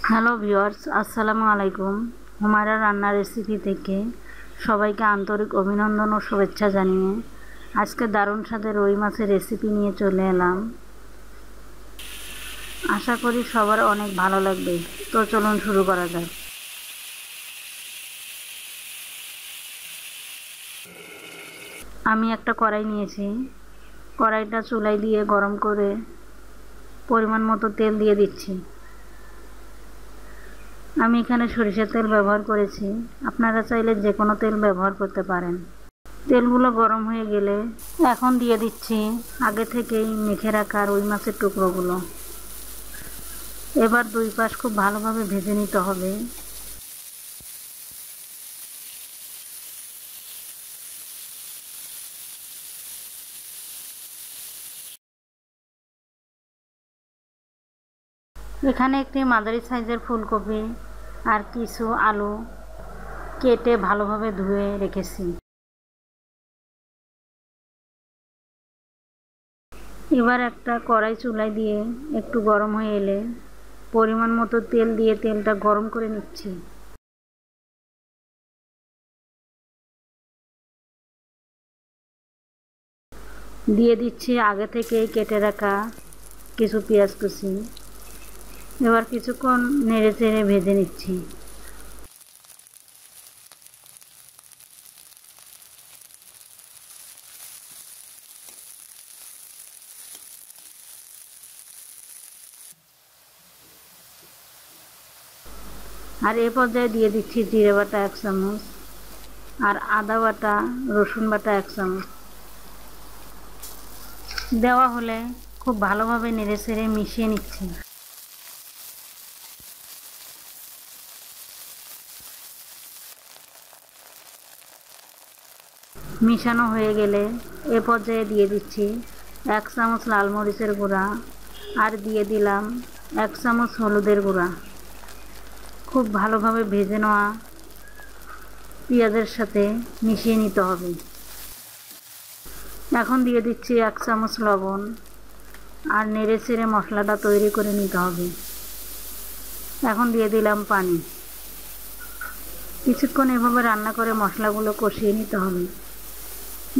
Hello viewers, আসসালামু আলাইকুম। হুমায়রা রান্নার রেসিপি থেকে সবাইকে আন্তরিক অভিনন্দন ও শুভেচ্ছা জানিয়ে আজকে দারুণ স্বাদের রুই মাছের রেসিপি নিয়ে চলে এলাম। আশা করি সবার অনেক ভালো লাগবে। তো চলুন শুরু করা যাক। আমি একটা কড়াই নিয়েছি। কড়াইটা চুলায় দিয়ে গরম করে পরিমাণ মতো তেল দিয়ে দিচ্ছি। আমি এখানে সরিষার তেল ব্যবহার করেছি, আপনারা চাইলে যে কোনো তেল ব্যবহার করতে পারেন। তেলগুলো গরম হয়ে গেলে এখন দিয়ে দিচ্ছি আগে থেকেই মেখে রাখা রুই মাছের টুকরোগুলো। এবার দুই পাশ খুব ভালোভাবে ভেজে নিতে হবে। এখানে একটি মাঝারি সাইজের ফুলকপি আর কিছু আলু কেটে ভালোভাবে ধুয়ে রেখেছি। এবার একটা কড়াই চুলায় দিয়ে একটু গরম হয়ে এলে পরিমাণ মতো তেল দিয়ে তেলটা গরম করে নিচ্ছি। দিয়ে দিচ্ছি আগে থেকে কেটে রাখা কিছু পেঁয়াজ কুচি। এবার কিছুক্ষণ নেড়ে চেড়ে ভেজে নিচ্ছি। আর এ পর্যায়ে দিয়ে দিচ্ছি জিরে বাটা 1 চামচ আর আদা বাটা রসুন বাটা 1 চামচ। দেওয়া হলে খুব ভালোভাবে নেড়ে চেড়ে মিশিয়ে নিচ্ছি। মিশানো হয়ে গেলে এ পর্যায়ে দিয়ে দিচ্ছি 1 চামচ লাল মরিচের গুঁড়া আর দিয়ে দিলাম 1 চামচ হলুদের গুঁড়া। খুব ভালোভাবে ভেজে নেওয়া পেঁয়াজের সাথে মিশিয়ে নিতে হবে। এখন দিয়ে দিচ্ছি 1 চামচ লবণ আর নেড়ে চেড়ে মশলাটা তৈরি করে নিতে হবে। এখন দিয়ে দিলাম পানি। কিছুক্ষণ এভাবে রান্না করে মশলাগুলো কষিয়ে নিতে হবে।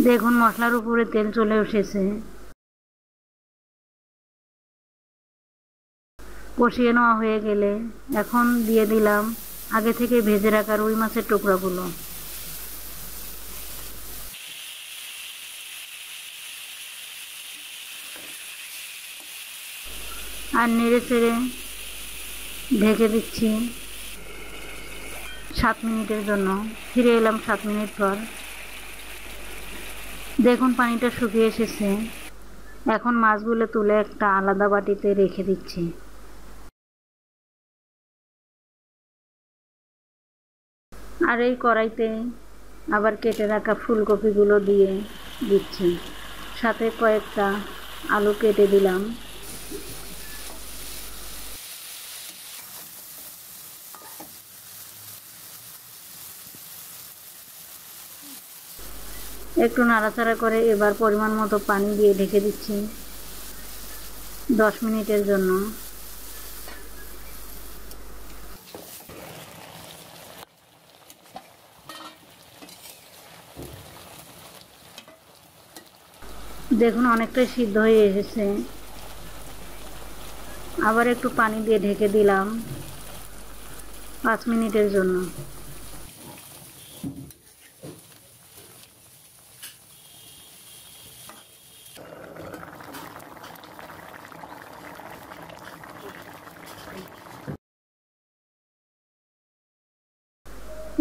দেখুন মশলার উপরে তেল চলে এসেছে। কষিয়ে নেওয়া হয়ে গেলে এখন দিয়ে দিলাম আগে থেকে ভেজে রাখা রুই মাছের টুকরাগুলো। আর নেড়ে চেড়ে ঢেকে দিচ্ছি 7 মিনিটের জন্য। ফিরে এলাম 7 মিনিট পর। দেখুন পানিটা শুকিয়ে এসেছে। এখন মাছগুলো তুলে একটা আলাদা বাটিতে রেখে দিচ্ছি। আর এই কড়াইতে আবার কেটে রাখা ফুলকপিগুলো দিয়ে দিচ্ছি, সাথে কয়েকটা আলু কেটে দিলাম। একটু নাড়াচাড়া করে এবার পরিমাণ মতো পানি দিয়ে ঢেকে দিচ্ছি 10 মিনিটের জন্য। দেখুন অনেকটাই সিদ্ধ হয়ে এসেছে। আবার একটু পানি দিয়ে ঢেকে দিলাম 5 মিনিটের জন্য।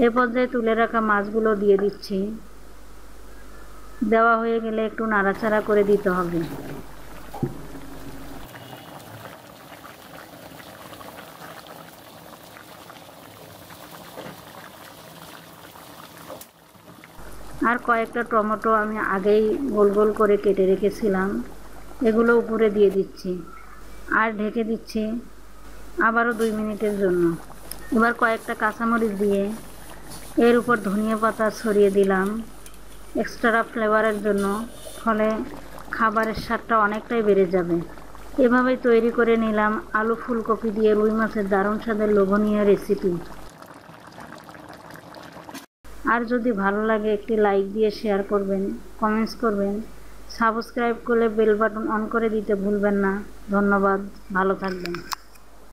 এ পর্যায়ে তুলে রাখা মাছগুলো দিয়ে দিচ্ছি। দেওয়া হয়ে গেলে একটু নাড়াচাড়া করে দিতে হবে। আর কয়েকটা টমেটো আমি আগেই গোল গোল করে কেটে রেখেছিলাম, এগুলো উপরে দিয়ে দিচ্ছি আর ঢেকে দিচ্ছি আবারও 2 মিনিটের জন্য। এবার কয়েকটা কাঁচামরিচ দিয়ে এর উপর ধনিয়া পাতা ছড়িয়ে দিলাম এক্সট্রা ফ্লেভারের জন্য, ফলে খাবারের স্বাদটা অনেকটাই বেড়ে যাবে। এভাবেই তৈরি করে নিলাম আলু ফুলকপি দিয়ে রুই মাছের দারুণ স্বাদের লোভনীয় রেসিপি। আর যদি ভালো লাগে একটি লাইক দিয়ে শেয়ার করবেন, কমেন্টস করবেন, সাবস্ক্রাইব করলে বেল বাটন অন করে দিতে ভুলবেন না। ধন্যবাদ, ভালো থাকবেন।